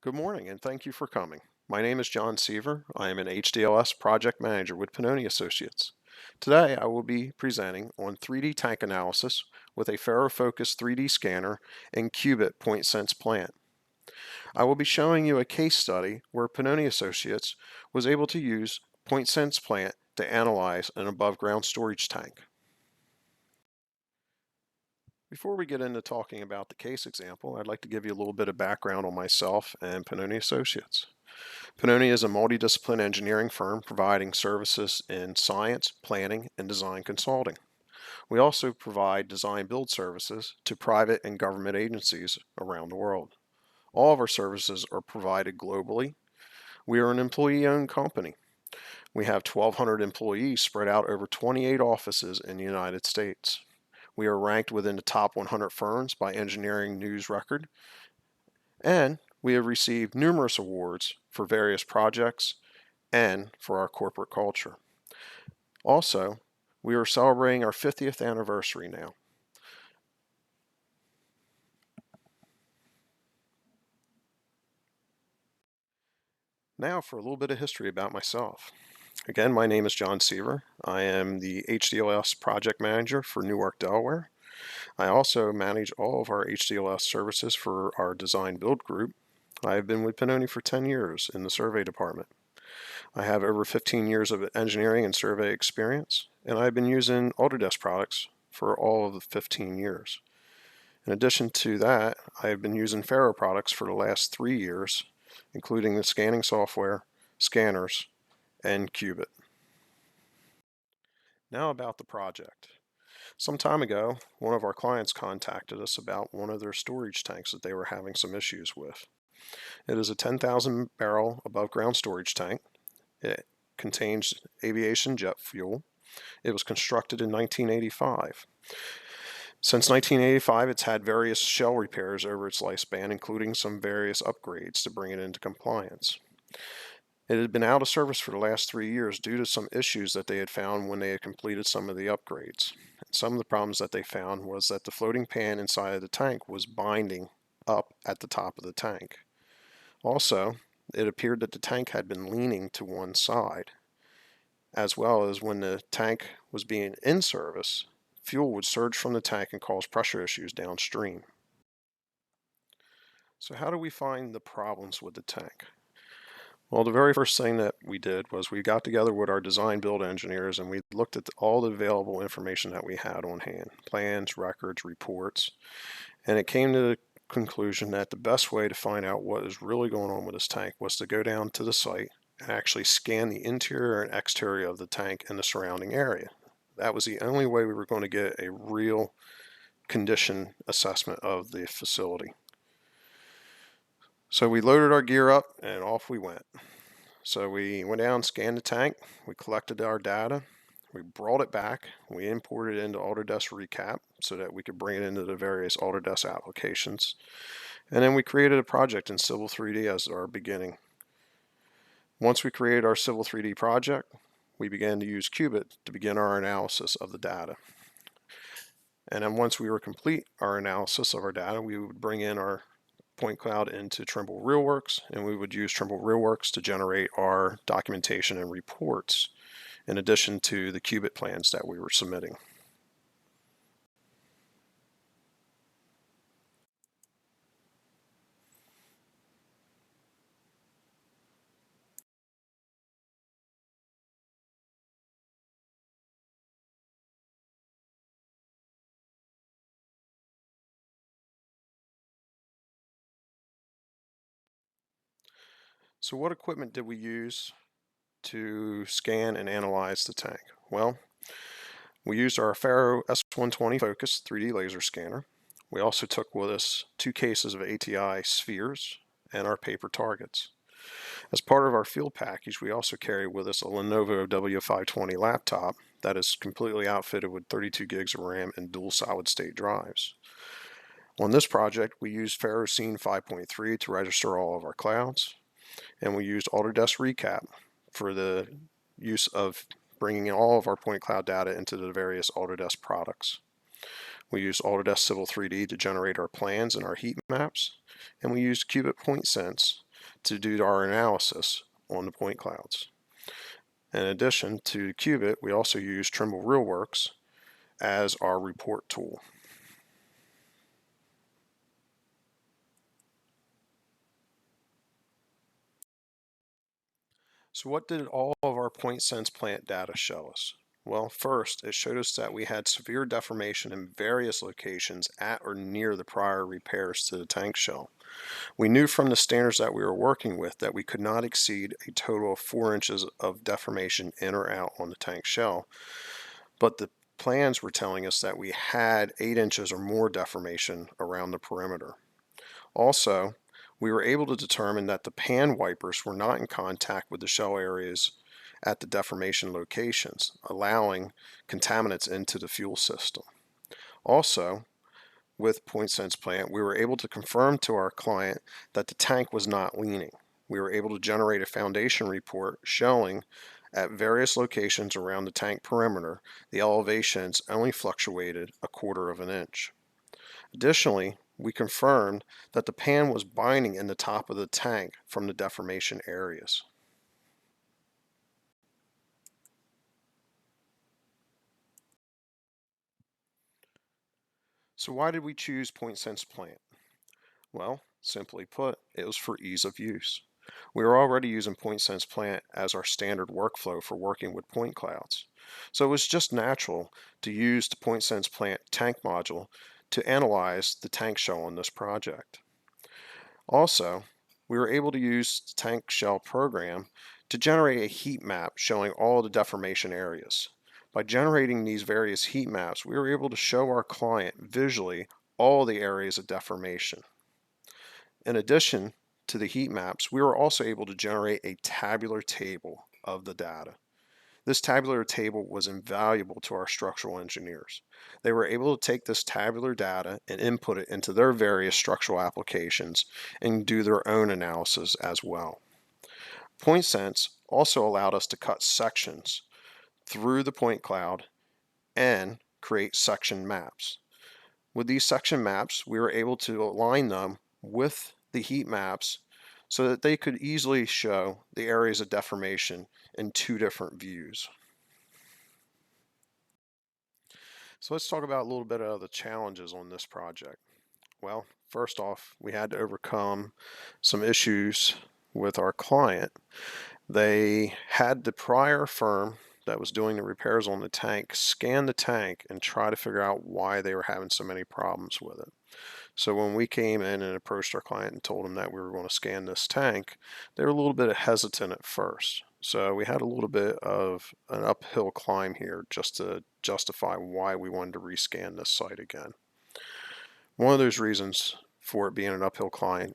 Good morning and thank you for coming. My name is Jon Sever. I am an HDLS project manager with Pannoni Associates. Today I will be presenting on 3D tank analysis with a FARO focused 3D scanner and KUBIT PointSense plant. I will be showing you a case study where Pannoni Associates was able to use PointSense plant to analyze an above ground storage tank. Before we get into talking about the case example, I'd like to give you a little bit of background on myself and Pannoni Associates. Pannoni is a multidiscipline engineering firm providing services in science, planning, and design consulting. We also provide design build services to private and government agencies around the world. All of our services are provided globally. We are an employee-owned company. We have 1,200 employees spread out over 28 offices in the United States. We are ranked within the top 100 firms by Engineering News Record, and we have received numerous awards for various projects and for our corporate culture. Also, we are celebrating our 50th anniversary now. Now for a little bit of history about myself. Again, my name is Jon Sever. I am the HDLS project manager for Newark, Delaware. I also manage all of our HDLS services for our design build group. I have been with Pannoni for 10 years in the survey department. I have over 15 years of engineering and survey experience, and I've been using Autodesk products for all of the 15 years. In addition to that, I have been using FARO products for the last 3 years, including the scanning software, scanners, and KUBIT. Now about the project. Some time ago, one of our clients contacted us about one of their storage tanks that they were having some issues with. It is a 10,000 barrel above ground storage tank. It contains aviation jet fuel. It was constructed in 1985. Since 1985, it's had various shell repairs over its lifespan, including some various upgrades to bring it into compliance. It had been out of service for the last 3 years due to some issues that they had found when they had completed some of the upgrades. And some of the problems that they found was that the floating pan inside of the tank was binding up at the top of the tank. Also, it appeared that the tank had been leaning to one side, as well as when the tank was being in service, fuel would surge from the tank and cause pressure issues downstream. So how do we find the problems with the tank? Well, the very first thing that we did was we got together with our design build engineers and we looked at all the available information that we had on hand, plans, records, reports, and it came to the conclusion that the best way to find out what is really going on with this tank was to go down to the site and actually scan the interior and exterior of the tank and the surrounding area. That was the only way we were going to get a real condition assessment of the facility. So we loaded our gear up and off we went. So we went down, scanned the tank, we collected our data, we brought it back, we imported it into Autodesk Recap so that we could bring it into the various Autodesk applications. And then we created a project in Civil 3D as our beginning. Once we created our Civil 3D project, we began to use KUBIT to begin our analysis of the data. And then once we were complete our analysis of our data, we would bring in our point cloud into Trimble RealWorks, and we would use Trimble RealWorks to generate our documentation and reports, in addition to the KUBIT plans that we were submitting. So what equipment did we use to scan and analyze the tank? Well, we used our FARO S120 Focus 3D laser scanner. We also took with us 2 cases of ATI spheres and our paper targets. As part of our field package, we also carry with us a Lenovo W520 laptop that is completely outfitted with 32 gigs of RAM and dual solid-state drives. On this project, we used FARO Scene 5.3 to register all of our clouds, and we used Autodesk Recap for the use of bringing all of our point cloud data into the various Autodesk products. We used Autodesk Civil 3D to generate our plans and our heat maps, and we used KUBIT PointSense to do our analysis on the point clouds. In addition to KUBIT, we also use Trimble RealWorks as our report tool. So what did all of our PointSense plant data show us? Well, first, it showed us that we had severe deformation in various locations at or near the prior repairs to the tank shell. We knew from the standards that we were working with that we could not exceed a total of 4 inches of deformation in or out on the tank shell, but the plans were telling us that we had 8 inches or more deformation around the perimeter. Also, we were able to determine that the pan wipers were not in contact with the shell areas at the deformation locations, allowing contaminants into the fuel system. Also, with PointSense plant, we were able to confirm to our client that the tank was not leaning. We were able to generate a foundation report showing at various locations around the tank perimeter, the elevations only fluctuated 1/4 of an inch. Additionally, we confirmed that the pan was binding in the top of the tank from the deformation areas. So why did we choose PointSense plant? Well, simply put, it was for ease of use. We were already using PointSense plant as our standard workflow for working with point clouds. So it was just natural to use the PointSense plant tank module to analyze the tank shell on this project. Also, we were able to use the tank shell program to generate a heat map showing all the deformation areas. By generating these various heat maps, we were able to show our client visually all the areas of deformation. In addition to the heat maps, we were also able to generate a tabular table of the data. This tabular table was invaluable to our structural engineers. They were able to take this tabular data and input it into their various structural applications and do their own analysis as well. PointSense also allowed us to cut sections through the point cloud and create section maps. With these section maps, we were able to align them with the heat maps so that they could easily show the areas of deformation in 2 different views. So let's talk about a little bit of the challenges on this project. Well, first off, we had to overcome some issues with our client. They had the prior firm that was doing the repairs on the tank scan the tank and try to figure out why they were having so many problems with it. So when we came in and approached our client and told them that we were going to scan this tank, they were a little bit hesitant at first. So we had a little bit of an uphill climb here just to justify why we wanted to rescan this site again. One of those reasons for it being an uphill climb,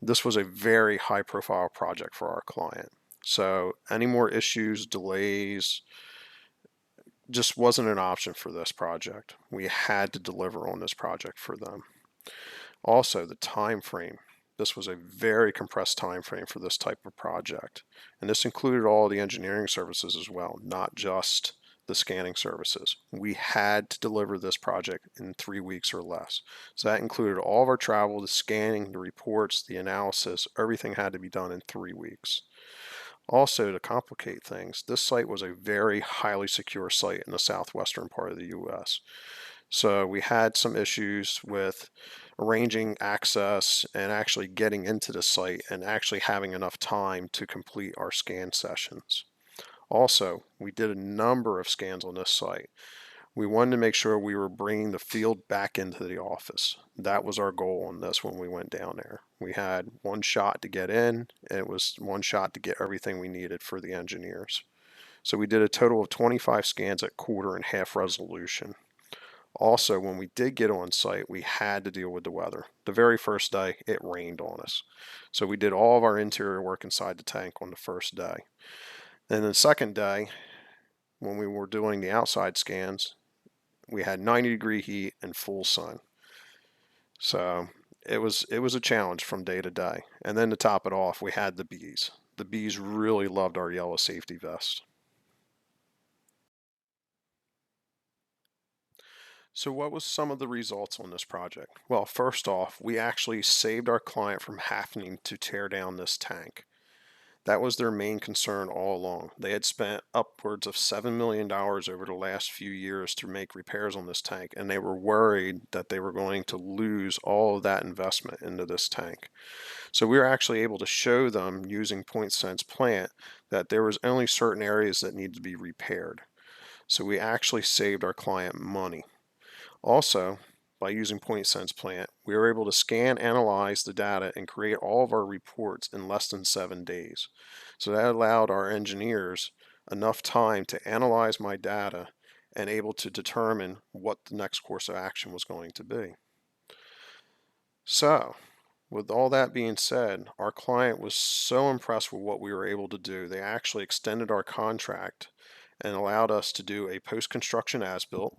this was a very high profile project for our client. So any more issues, delays, just wasn't an option for this project. We had to deliver on this project for them. Also, the time frame. This was a very compressed time frame for this type of project. And this included all the engineering services as well, not just the scanning services. We had to deliver this project in 3 weeks or less. So that included all of our travel, the scanning, the reports, the analysis, everything had to be done in 3 weeks. Also, to complicate things, this site was a very highly secure site in the southwestern part of the US. So we had some issues with arranging access and actually getting into the site and actually having enough time to complete our scan sessions. Also, we did a number of scans on this site. We wanted to make sure we were bringing the field back into the office. That was our goal on this when we went down there. We had one shot to get in, and it was one shot to get everything we needed for the engineers. So we did a total of 25 scans at 1/4 and half resolution. Also, when we did get on site, we had to deal with the weather. The very first day, it rained on us. So we did all of our interior work inside the tank on the first day. Then the second day, when we were doing the outside scans, we had 90-degree heat and full sun. So it was a challenge from day to day. And then to top it off, we had the bees. The bees really loved our yellow safety vest. So what was some of the results on this project? Well, first off, we actually saved our client from having to tear down this tank. That was their main concern all along. They had spent upwards of $7 million over the last few years to make repairs on this tank, and they were worried that they were going to lose all of that investment into this tank. So we were actually able to show them using PointSense Plant that there was only certain areas that needed to be repaired. So we actually saved our client money. Also, by using PointSense Plant, we were able to scan, analyze the data, and create all of our reports in less than 7 days. So that allowed our engineers enough time to analyze my data and able to determine what the next course of action was going to be. So, with all that being said, our client was so impressed with what we were able to do, they actually extended our contract and allowed us to do a post-construction as-built,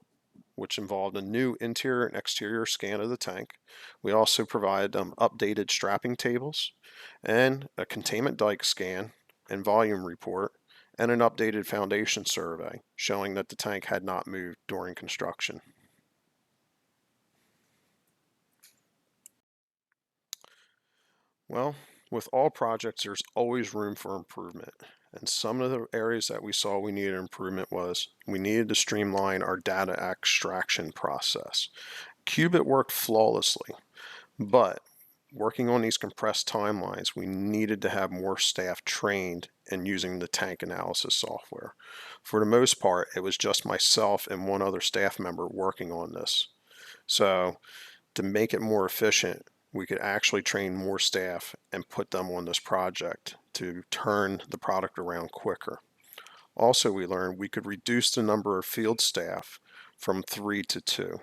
which involved a new interior and exterior scan of the tank. We also provided them updated strapping tables and a containment dike scan and volume report and an updated foundation survey showing that the tank had not moved during construction. Well, with all projects, there's always room for improvement. And some of the areas that we saw we needed improvement was we needed to streamline our data extraction process. KUBIT worked flawlessly, but working on these compressed timelines, we needed to have more staff trained in using the tank analysis software. For the most part, it was just myself and one other staff member working on this. So to make it more efficient, we could actually train more staff and put them on this project to turn the product around quicker. Also, we learned we could reduce the number of field staff from 3 to 2.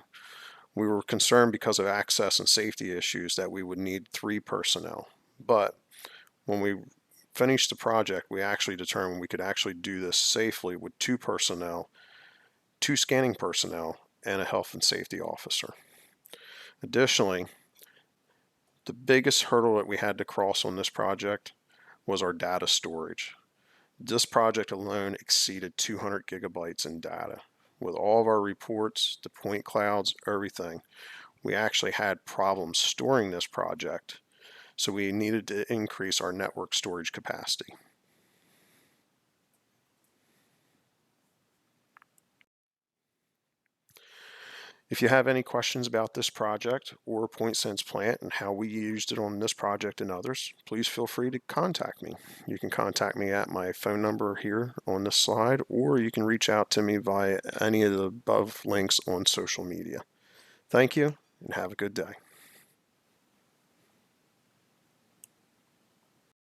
We were concerned because of access and safety issues that we would need 3 personnel. But when we finished the project, we actually determined we could actually do this safely with 2 personnel, 2 scanning personnel, and a health and safety officer. Additionally, the biggest hurdle that we had to cross on this project was our data storage. This project alone exceeded 200 gigabytes in data. With all of our reports, the point clouds, everything, we actually had problems storing this project, so we needed to increase our network storage capacity. If you have any questions about this project or PointSense Plant and how we used it on this project and others, please feel free to contact me. You can contact me at my phone number here on this slide, or you can reach out to me via any of the above links on social media. Thank you and have a good day.